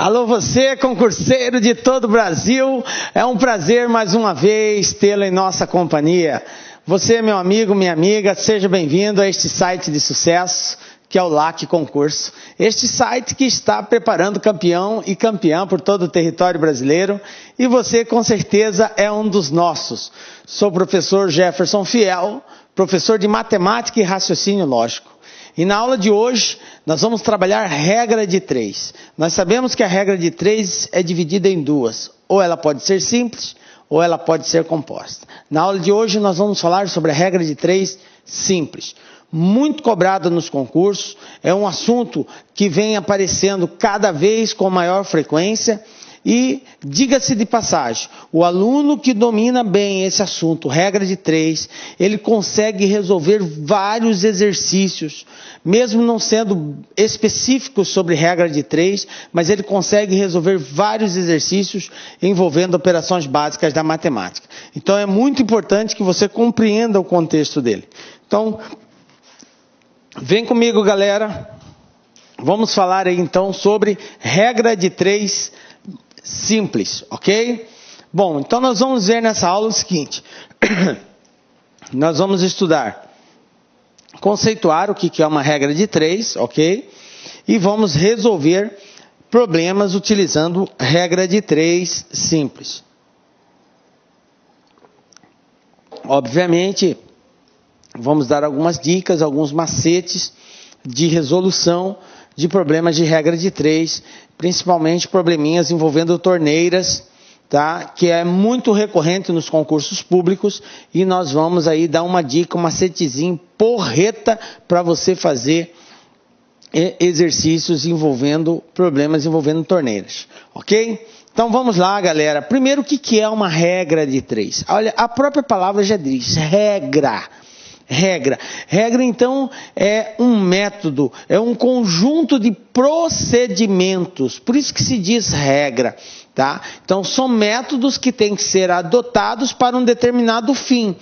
Alô você, concurseiro de todo o Brasil, é um prazer mais uma vez tê-lo em nossa companhia. Você, meu amigo, minha amiga, seja bem-vindo a este site de sucesso, que é o LAC Concurso. Este site que está preparando campeão e campeã por todo o território brasileiro, e você com certeza é um dos nossos. Sou o professor Jefferson Fiel, professor de matemática e raciocínio lógico. E na aula de hoje, nós vamos trabalhar regra de 3. Nós sabemos que a regra de 3 é dividida em duas. Ou ela pode ser simples, ou ela pode ser composta. Na aula de hoje, nós vamos falar sobre a regra de 3 simples. Muito cobrada nos concursos, é um assunto que vem aparecendo cada vez com maior frequência. E, diga-se de passagem, o aluno que domina bem esse assunto, regra de 3, ele consegue resolver vários exercícios, mesmo não sendo específicos sobre regra de 3, mas ele consegue resolver vários exercícios envolvendo operações básicas da matemática. Então é muito importante que você compreenda o contexto dele. Então, vem comigo, galera. Vamos falar aí então sobre regra de 3 simples, ok? Bom, então nós vamos ver nessa aula o seguinte. Nós vamos estudar, conceituar o que é uma regra de 3, ok? E vamos resolver problemas utilizando regra de 3 simples. Obviamente, vamos dar algumas dicas, alguns macetes de resolução de problemas de regra de 3, principalmente probleminhas envolvendo torneiras, tá? Que é muito recorrente nos concursos públicos, e nós vamos aí dar uma dica, um macetezinho porreta para você fazer exercícios envolvendo problemas envolvendo torneiras, ok? Então vamos lá, galera. Primeiro, o que é uma regra de 3? Olha, a própria palavra já diz, regra. Regra, então, é um método, é um conjunto de procedimentos, por isso que se diz regra, tá? Então, são métodos que têm que ser adotados para um determinado fim.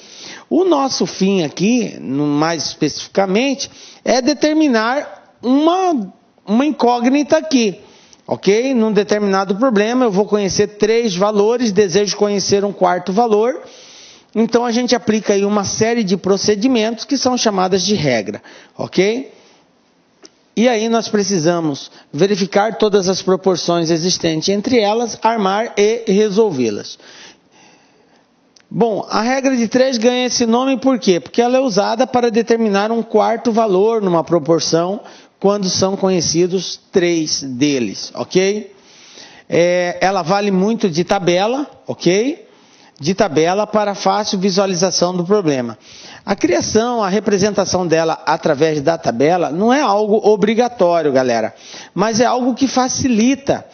O nosso fim aqui, mais especificamente, é determinar uma incógnita aqui, ok? Num determinado problema, eu vou conhecer 3 valores, desejo conhecer um 4º valor. Então, a gente aplica aí uma série de procedimentos que são chamadas de regra, ok? E aí nós precisamos verificar todas as proporções existentes entre elas, armar e resolvê-las. Bom, a regra de 3 ganha esse nome por quê? Porque ela é usada para determinar um 4º valor numa proporção quando são conhecidos 3 deles, ok? Ela vale muito de tabela, ok? De tabela para fácil visualização do problema. A criação, a representação dela através da tabela não é algo obrigatório, galera, mas é algo que facilita.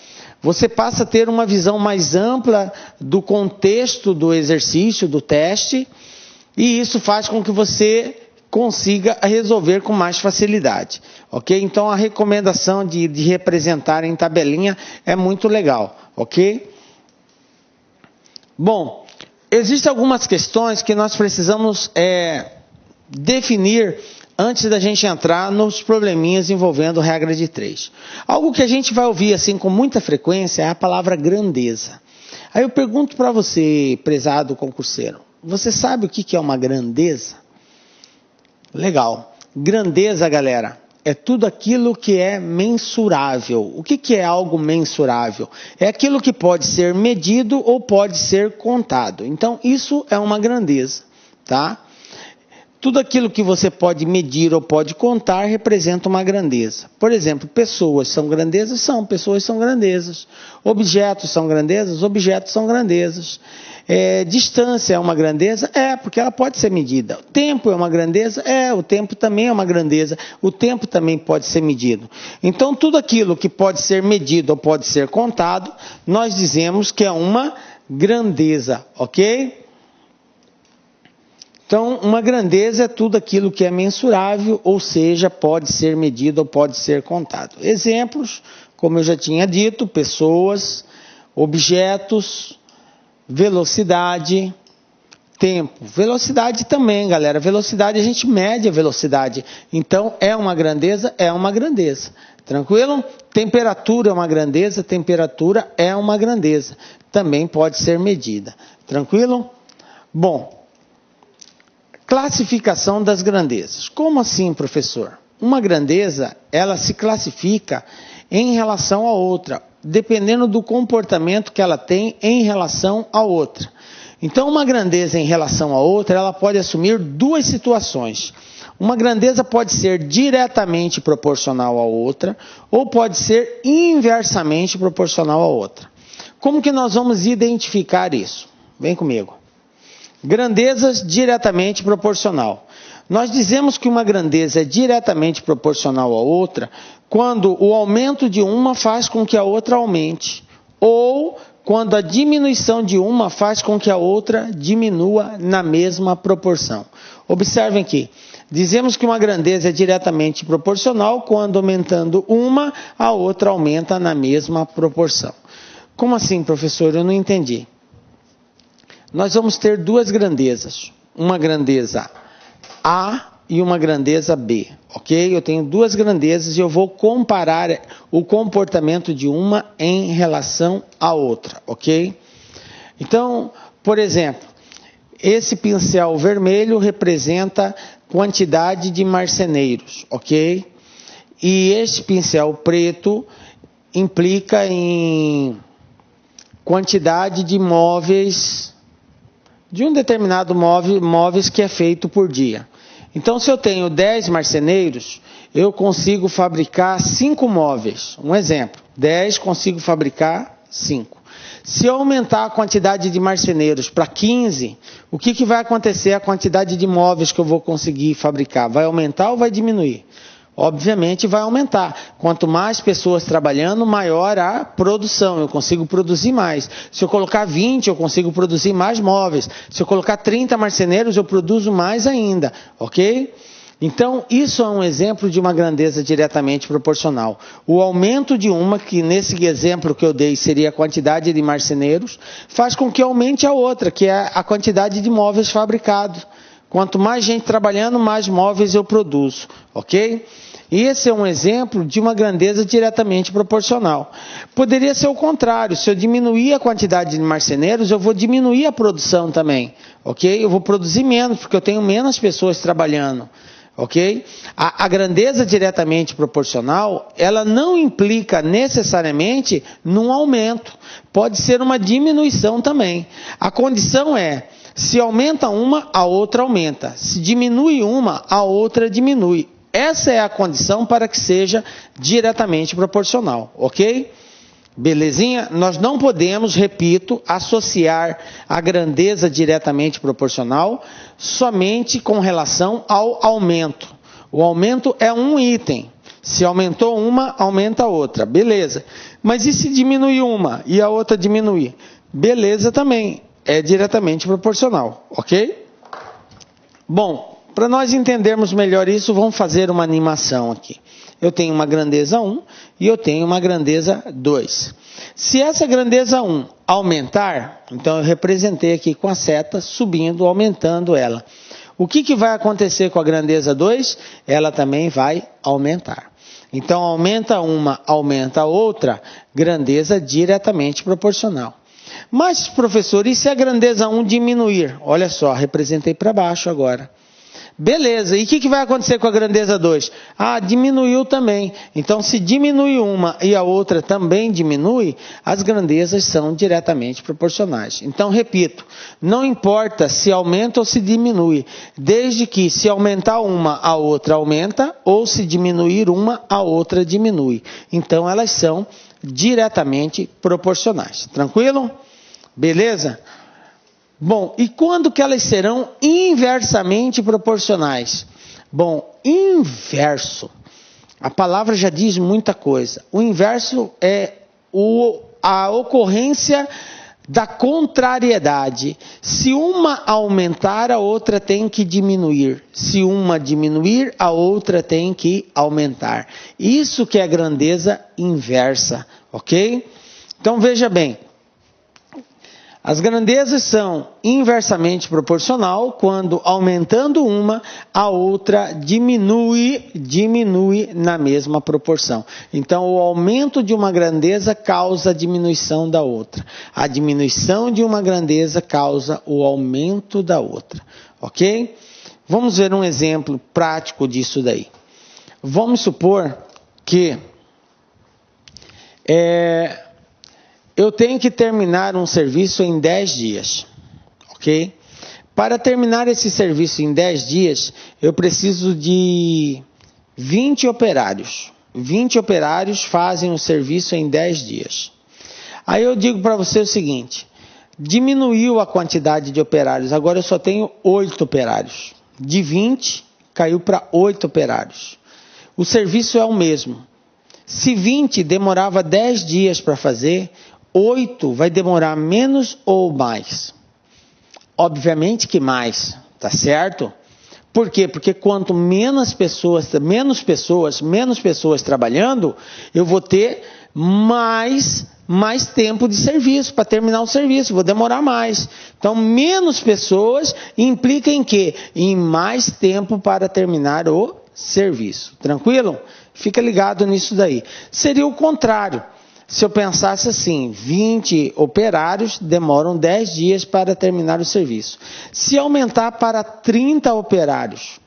Você passa a ter uma visão mais ampla do contexto do exercício, do teste, e isso faz com que você consiga resolver com mais facilidade, ok? Então a recomendação de representar em tabelinha é muito legal, ok? Bom, existem algumas questões que nós precisamos definir antes da gente entrar nos probleminhas envolvendo regra de 3. Algo que a gente vai ouvir assim com muita frequência é a palavra grandeza. Aí eu pergunto para você, prezado concurseiro, você sabe o que é uma grandeza? Legal. Grandeza, galera, é tudo aquilo que é mensurável. O que é algo mensurável? É aquilo que pode ser medido ou pode ser contado. Então, isso é uma grandeza, tá? Tudo aquilo que você pode medir ou pode contar representa uma grandeza. Por exemplo, pessoas são grandezas? São, pessoas são grandezas. Objetos são grandezas? Objetos são grandezas. Distância é uma grandeza? Porque ela pode ser medida. Tempo é uma grandeza? O tempo também é uma grandeza. O tempo também pode ser medido. Então, tudo aquilo que pode ser medido ou pode ser contado, nós dizemos que é uma grandeza, ok? Então, uma grandeza é tudo aquilo que é mensurável, ou seja, pode ser medido ou pode ser contado. Exemplos, como eu já tinha dito, pessoas, objetos, velocidade, tempo. Velocidade também, galera. Velocidade, a gente mede a velocidade. Então, é uma grandeza? É uma grandeza. Tranquilo? Temperatura é uma grandeza, temperatura é uma grandeza. Também pode ser medida. Tranquilo? Bom, classificação das grandezas. Como assim, professor? Uma grandeza, ela se classifica em relação a outra, dependendo do comportamento que ela tem em relação a outra. Então, uma grandeza em relação a outra, ela pode assumir duas situações. Uma grandeza pode ser diretamente proporcional à outra, ou pode ser inversamente proporcional à outra. Como que nós vamos identificar isso? Vem comigo. Grandezas diretamente proporcional. Nós dizemos que uma grandeza é diretamente proporcional à outra quando o aumento de uma faz com que a outra aumente, ou quando a diminuição de uma faz com que a outra diminua na mesma proporção. Observem aqui. Dizemos que uma grandeza é diretamente proporcional quando aumentando uma, a outra aumenta na mesma proporção. Como assim, professor? Eu não entendi. Nós vamos ter duas grandezas. Uma grandeza A e uma grandeza B, ok? Eu tenho duas grandezas e eu vou comparar o comportamento de uma em relação à outra, ok? Então, por exemplo, esse pincel vermelho representa quantidade de marceneiros, ok? E este pincel preto implica em quantidade de móveis, de um determinado móveis que é feito por dia. Então, se eu tenho 10 marceneiros, eu consigo fabricar 5 móveis. Um exemplo, 10 consigo fabricar 5. Se eu aumentar a quantidade de marceneiros para 15, o que vai acontecer? A quantidade de móveis que eu vou conseguir fabricar vai aumentar ou vai diminuir? Obviamente vai aumentar. Quanto mais pessoas trabalhando, maior a produção. Eu consigo produzir mais. Se eu colocar 20, eu consigo produzir mais móveis. Se eu colocar 30 marceneiros, eu produzo mais ainda. Ok? Então, isso é um exemplo de uma grandeza diretamente proporcional. O aumento de uma, que nesse exemplo que eu dei seria a quantidade de marceneiros, faz com que aumente a outra, que é a quantidade de móveis fabricados. Quanto mais gente trabalhando, mais móveis eu produzo. Ok? E esse é um exemplo de uma grandeza diretamente proporcional. Poderia ser o contrário. Se eu diminuir a quantidade de marceneiros, eu vou diminuir a produção também. Ok? Eu vou produzir menos, porque eu tenho menos pessoas trabalhando. Ok? A grandeza diretamente proporcional, ela não implica necessariamente num aumento. Pode ser uma diminuição também. A condição é, se aumenta uma, a outra aumenta. Se diminui uma, a outra diminui. Essa é a condição para que seja diretamente proporcional, ok? Belezinha? Nós não podemos, repito, associar a grandeza diretamente proporcional somente com relação ao aumento. O aumento é um item. Se aumentou uma, aumenta a outra. Beleza. Mas e se diminui uma e a outra diminuir? Beleza também. É diretamente proporcional, ok? Bom, para nós entendermos melhor isso, vamos fazer uma animação aqui. Eu tenho uma grandeza 1 e eu tenho uma grandeza 2. Se essa grandeza 1 aumentar, então eu representei aqui com a seta subindo, aumentando ela. O que vai acontecer com a grandeza 2? Ela também vai aumentar. Então, aumenta uma, aumenta a outra, grandeza diretamente proporcional. Mas, professor, e se a grandeza 1 diminuir? Olha só, representei para baixo agora. Beleza, e o que vai acontecer com a grandeza 2? Ah, diminuiu também. Então, se diminui uma e a outra também diminui, as grandezas são diretamente proporcionais. Então, repito, não importa se aumenta ou se diminui, desde que se aumentar uma, a outra aumenta, ou se diminuir uma, a outra diminui. Então, elas são diretamente proporcionais. Tranquilo? Beleza? Bom, e quando que elas serão inversamente proporcionais? Bom, inverso, a palavra já diz muita coisa. O inverso é a ocorrência da contrariedade. Se uma aumentar, a outra tem que diminuir. Se uma diminuir, a outra tem que aumentar. Isso que é grandeza inversa, ok? Então veja bem. As grandezas são inversamente proporcional quando, aumentando uma, a outra diminui na mesma proporção. Então, o aumento de uma grandeza causa a diminuição da outra. A diminuição de uma grandeza causa o aumento da outra. Ok? Vamos ver um exemplo prático disso daí. Vamos supor que eu tenho que terminar um serviço em 10 dias, ok? Para terminar esse serviço em 10 dias, eu preciso de 20 operários. 20 operários fazem o serviço em 10 dias. Aí eu digo para você o seguinte, diminuiu a quantidade de operários, agora eu só tenho 8 operários. De 20, caiu para 8 operários. O serviço é o mesmo. Se 20 demorava 10 dias para fazer, 8 vai demorar menos ou mais? Obviamente que mais, tá certo? Por quê? Porque quanto menos pessoas trabalhando, eu vou ter mais tempo de serviço para terminar o serviço, vou demorar mais. Então, menos pessoas implica em quê? Em mais tempo para terminar o serviço. Tranquilo? Fica ligado nisso daí. Seria o contrário. Se eu pensasse assim, 20 operários demoram 10 dias para terminar o serviço. Se aumentar para 30 operários,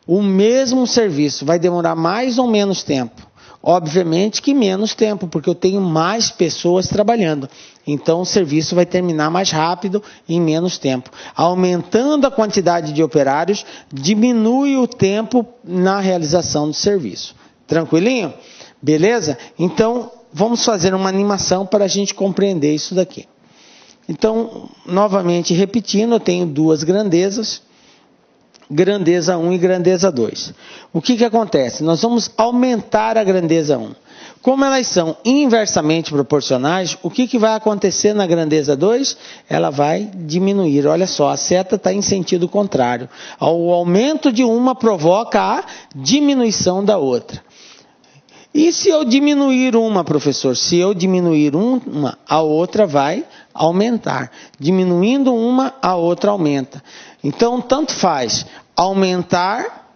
o mesmo serviço vai demorar mais ou menos tempo? Obviamente que menos tempo, porque eu tenho mais pessoas trabalhando. Então o serviço vai terminar mais rápido em menos tempo. Aumentando a quantidade de operários, diminui o tempo na realização do serviço. Tranquilinho? Beleza? Então, vamos fazer uma animação para a gente compreender isso daqui. Então, novamente repetindo, eu tenho duas grandezas, grandeza 1 e grandeza 2. O que acontece? Nós vamos aumentar a grandeza 1. Como elas são inversamente proporcionais, o que vai acontecer na grandeza 2? Ela vai diminuir. Olha só, a seta está em sentido contrário. O aumento de uma provoca a diminuição da outra. E se eu diminuir uma, professor? Se eu diminuir uma, a outra vai aumentar. Diminuindo uma, a outra aumenta. Então, tanto faz aumentar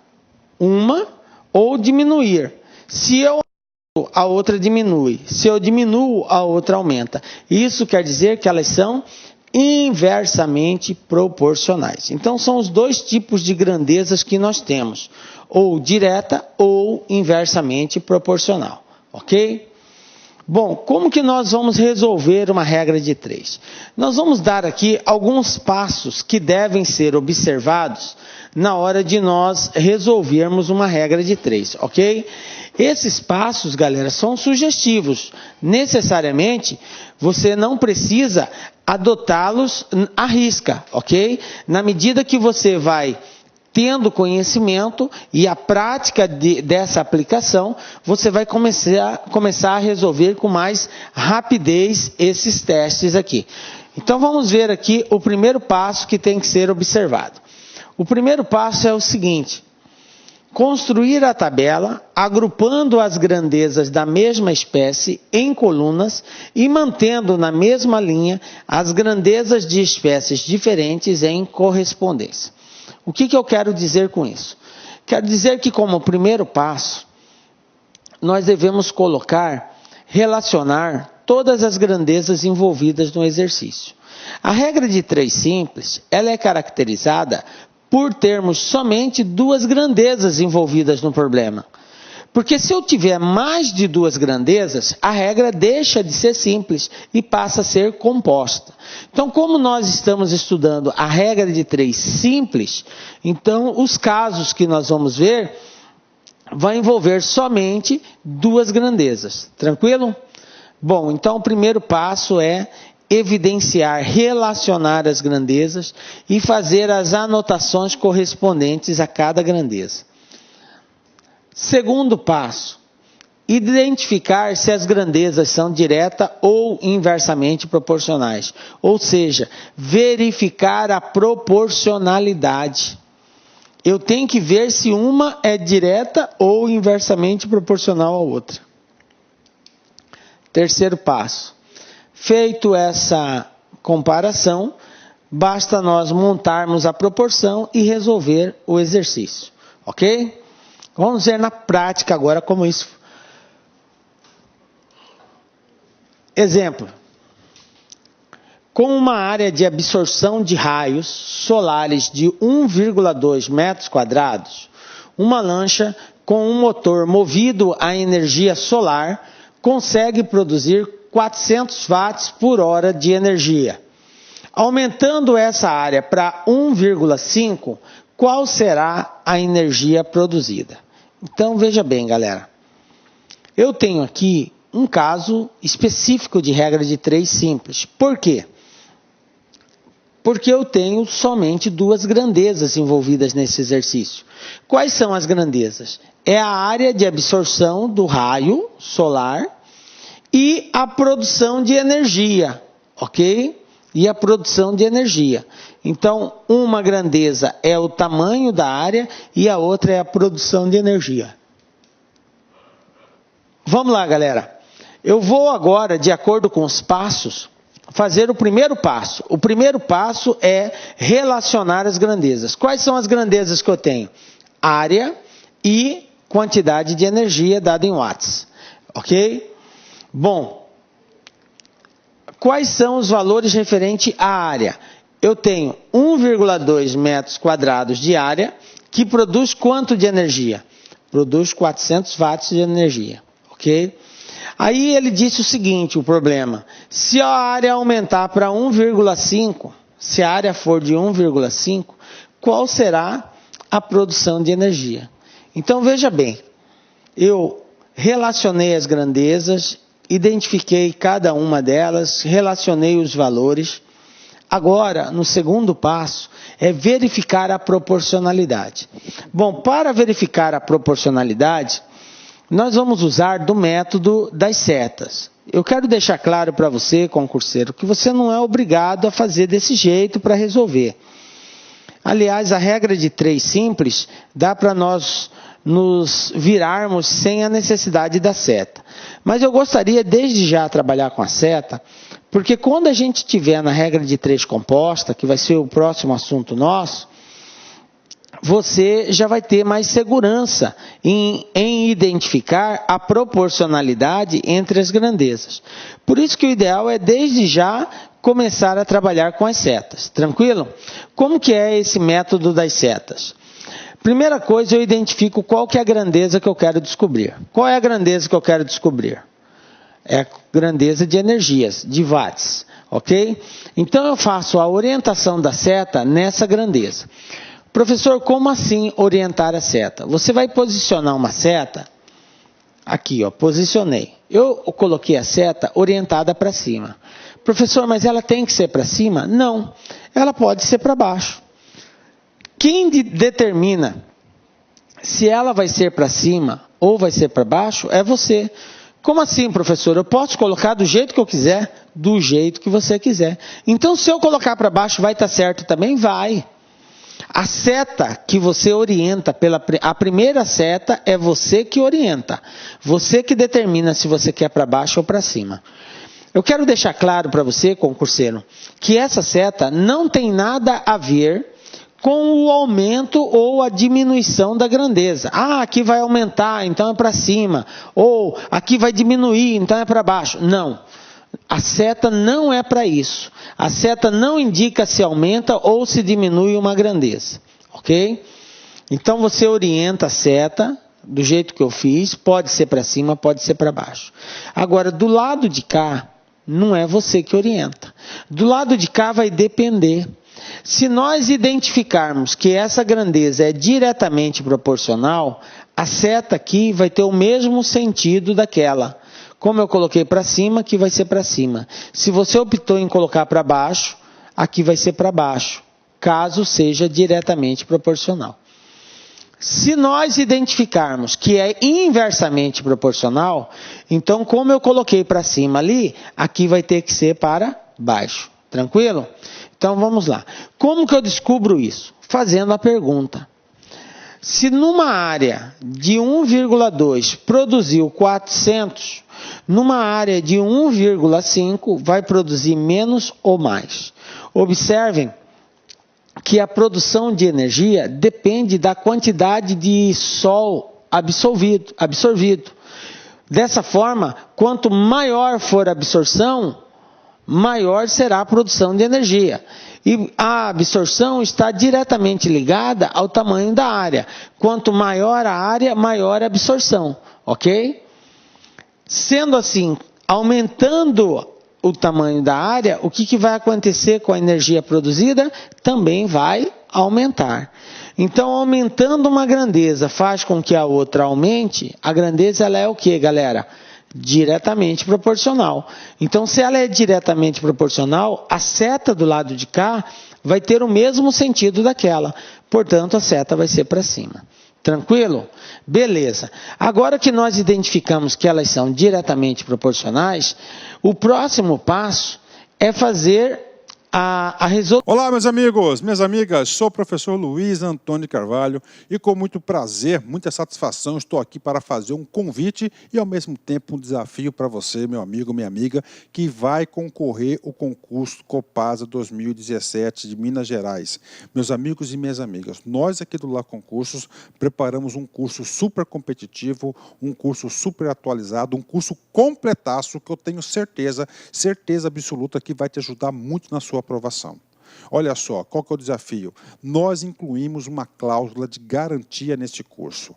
uma ou diminuir. Se eu aumento, a outra diminui. Se eu diminuo, a outra aumenta. Isso quer dizer que elas são inversamente proporcionais. Então, são os dois tipos de grandezas que nós temos. Ou direta ou inversamente proporcional, ok? Bom, como que nós vamos resolver uma regra de 3? Nós vamos dar aqui alguns passos que devem ser observados na hora de nós resolvermos uma regra de 3, ok? Esses passos, galera, são sugestivos. Necessariamente, você não precisa adotá-los à risca, ok? Na medida que você vai tendo conhecimento e a prática dessa aplicação, você vai começar a resolver com mais rapidez esses testes aqui. Então vamos ver aqui o primeiro passo que tem que ser observado. O primeiro passo é o seguinte: construir a tabela agrupando as grandezas da mesma espécie em colunas e mantendo na mesma linha as grandezas de espécies diferentes em correspondência. O que eu quero dizer com isso? Quero dizer que, como primeiro passo, nós devemos relacionar todas as grandezas envolvidas no exercício. A regra de 3 simples, ela é caracterizada por termos somente duas grandezas envolvidas no problema. Porque se eu tiver mais de duas grandezas, a regra deixa de ser simples e passa a ser composta. Então, como nós estamos estudando a regra de 3 simples, então os casos que nós vamos ver vão envolver somente duas grandezas. Tranquilo? Bom, então o primeiro passo é evidenciar, relacionar as grandezas e fazer as anotações correspondentes a cada grandeza. Segundo passo, identificar se as grandezas são direta ou inversamente proporcionais. Ou seja, verificar a proporcionalidade. Eu tenho que ver se uma é direta ou inversamente proporcional à outra. Terceiro passo, feito essa comparação, basta nós montarmos a proporção e resolver o exercício, ok? Vamos ver na prática agora como isso. Exemplo. Com uma área de absorção de raios solares de 1,2 metros quadrados, uma lancha com um motor movido a energia solar consegue produzir 400 watts por hora de energia. Aumentando essa área para 1,5, qual será a energia produzida? Então veja bem, galera. Eu tenho aqui um caso específico de regra de 3 simples. Por quê? Porque eu tenho somente 2 grandezas envolvidas nesse exercício. Quais são as grandezas? É a área de absorção do raio solar e a produção de energia, ok? E a produção de energia. Então, uma grandeza é o tamanho da área e a outra é a produção de energia. Vamos lá, galera. Eu vou agora, de acordo com os passos, fazer o primeiro passo. O primeiro passo é relacionar as grandezas. Quais são as grandezas que eu tenho? Área e quantidade de energia dada em watts. Ok? Bom, quais são os valores referentes à área? Eu tenho 1,2 metros quadrados de área, que produz quanto de energia? Produz 400 watts de energia. Ok? Aí ele disse o seguinte, o problema. Se a área aumentar para 1,5, se a área for de 1,5, qual será a produção de energia? Então veja bem, eu relacionei as grandezas, identifiquei cada uma delas, relacionei os valores. Agora, no segundo passo, é verificar a proporcionalidade. Bom, para verificar a proporcionalidade, nós vamos usar do método das setas. Eu quero deixar claro para você, concurseiro, que você não é obrigado a fazer desse jeito para resolver. Aliás, a regra de 3 simples dá para nós nos virarmos sem a necessidade da seta. Mas eu gostaria desde já trabalhar com a seta, porque quando a gente tiver na regra de 3 composta, que vai ser o próximo assunto nosso, você já vai ter mais segurança em identificar a proporcionalidade entre as grandezas. Por isso que o ideal é desde já começar a trabalhar com as setas. Tranquilo? Como que é esse método das setas? Primeira coisa, eu identifico qual que é a grandeza que eu quero descobrir. Qual é a grandeza que eu quero descobrir? É a grandeza de energias, de watts. Ok? Então eu faço a orientação da seta nessa grandeza. Professor, como assim orientar a seta? Você vai posicionar uma seta, aqui ó, posicionei. Eu coloquei a seta orientada para cima. Professor, mas ela tem que ser para cima? Não, ela pode ser para baixo. Quem determina se ela vai ser para cima ou vai ser para baixo é você. Como assim, professor? Eu posso colocar do jeito que eu quiser? Do jeito que você quiser. Então, se eu colocar para baixo, vai estar certo também? Vai. A seta que você orienta, a primeira seta é você que orienta. Você que determina se você quer para baixo ou para cima. Eu quero deixar claro para você, concurseiro, que essa seta não tem nada a ver com o aumento ou a diminuição da grandeza. Ah, aqui vai aumentar, então é para cima. Ou aqui vai diminuir, então é para baixo. Não. A seta não é para isso. A seta não indica se aumenta ou se diminui uma grandeza. Ok? Então você orienta a seta do jeito que eu fiz. Pode ser para cima, pode ser para baixo. Agora, do lado de cá, não é você que orienta. Do lado de cá vai depender. Se nós identificarmos que essa grandeza é diretamente proporcional, a seta aqui vai ter o mesmo sentido daquela. Como eu coloquei para cima, aqui vai ser para cima. Se você optou em colocar para baixo, aqui vai ser para baixo, caso seja diretamente proporcional. Se nós identificarmos que é inversamente proporcional, então como eu coloquei para cima ali, aqui vai ter que ser para baixo. Tranquilo? Então vamos lá. Como que eu descubro isso? Fazendo a pergunta. Se numa área de 1,2 produziu 400, Numa área de 1,5 vai produzir menos ou mais. Observem que a produção de energia depende da quantidade de sol absorvido. Dessa forma, quanto maior for a absorção, maior será a produção de energia. E a absorção está diretamente ligada ao tamanho da área. Quanto maior a área, maior a absorção, ok? Sendo assim, aumentando o tamanho da área, o que vai acontecer com a energia produzida? Também vai aumentar. Então, aumentando uma grandeza faz com que a outra aumente. A grandeza ela é o que, galera? Diretamente proporcional. Então, se ela é diretamente proporcional, a seta do lado de cá vai ter o mesmo sentido daquela. Portanto, a seta vai ser para cima. Tranquilo? Beleza. Agora que nós identificamos que elas são diretamente proporcionais, o próximo passo é fazer a resolução. Olá, meus amigos, minhas amigas, sou o professor Luiz Antônio Carvalho e com muito prazer, muita satisfação, estou aqui para fazer um convite e ao mesmo tempo um desafio para você, meu amigo, minha amiga, que vai concorrer ao concurso Copasa 2017 de Minas Gerais. Meus amigos e minhas amigas, nós aqui do Lá Concursos preparamos um curso super competitivo, um curso super atualizado, um curso completaço que eu tenho certeza absoluta que vai te ajudar muito na sua aprovação. Olha só, qual que é o desafio? Nós incluímos uma cláusula de garantia neste curso.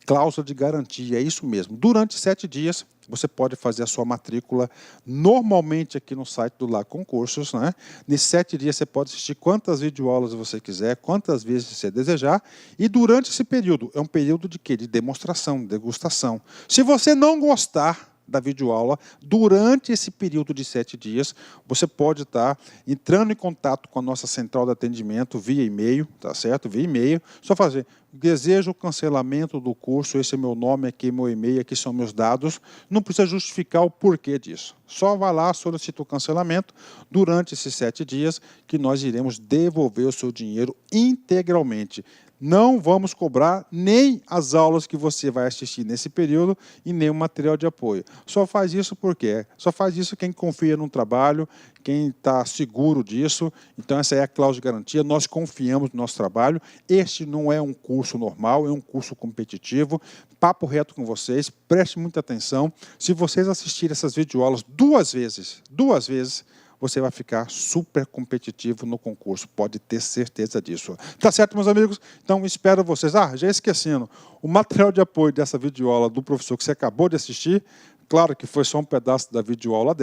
Cláusula de garantia, é isso mesmo. Durante 7 dias, você pode fazer a sua matrícula normalmente aqui no site do Lá Concursos, né? Nesses 7 dias você pode assistir quantas videoaulas você quiser, quantas vezes você desejar. E durante esse período, é um período de quê? De demonstração, de degustação. Se você não gostar da videoaula, durante esse período de 7 dias, você pode estar entrando em contato com a nossa central de atendimento via e-mail, tá certo? Via e-mail, só fazer, desejo o cancelamento do curso, esse é meu nome, aqui é meu e-mail, aqui são meus dados, não precisa justificar o porquê disso. Só vai lá, solicita o cancelamento durante esses 7 dias, que nós iremos devolver o seu dinheiro integralmente. Não vamos cobrar nem as aulas que você vai assistir nesse período e nem o material de apoio. Só faz isso por quê? Só faz isso quem confia no trabalho, quem está seguro disso. Então, essa é a cláusula de garantia. Nós confiamos no nosso trabalho. Este não é um curso normal, é um curso competitivo. Papo reto com vocês, preste muita atenção. Se vocês assistirem essas videoaulas 2 vezes, você vai ficar super competitivo no concurso, pode ter certeza disso. Tá certo, meus amigos? Então, espero vocês. Já esquecendo, o material de apoio dessa videoaula do professor que você acabou de assistir, claro que foi só um pedaço da videoaula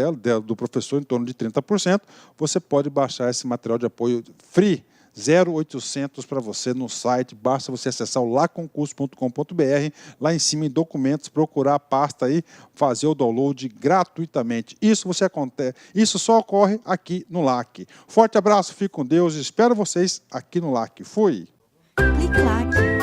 do professor, em torno de 30%, você pode baixar esse material de apoio free, 0800 para você no site, basta você acessar o laconcurso.com.br, lá em cima em documentos, procurar a pasta aí, fazer o download gratuitamente. Isso só ocorre aqui no LAC. Forte abraço, fique com Deus, espero vocês aqui no LAC. Fui! Clique LAC.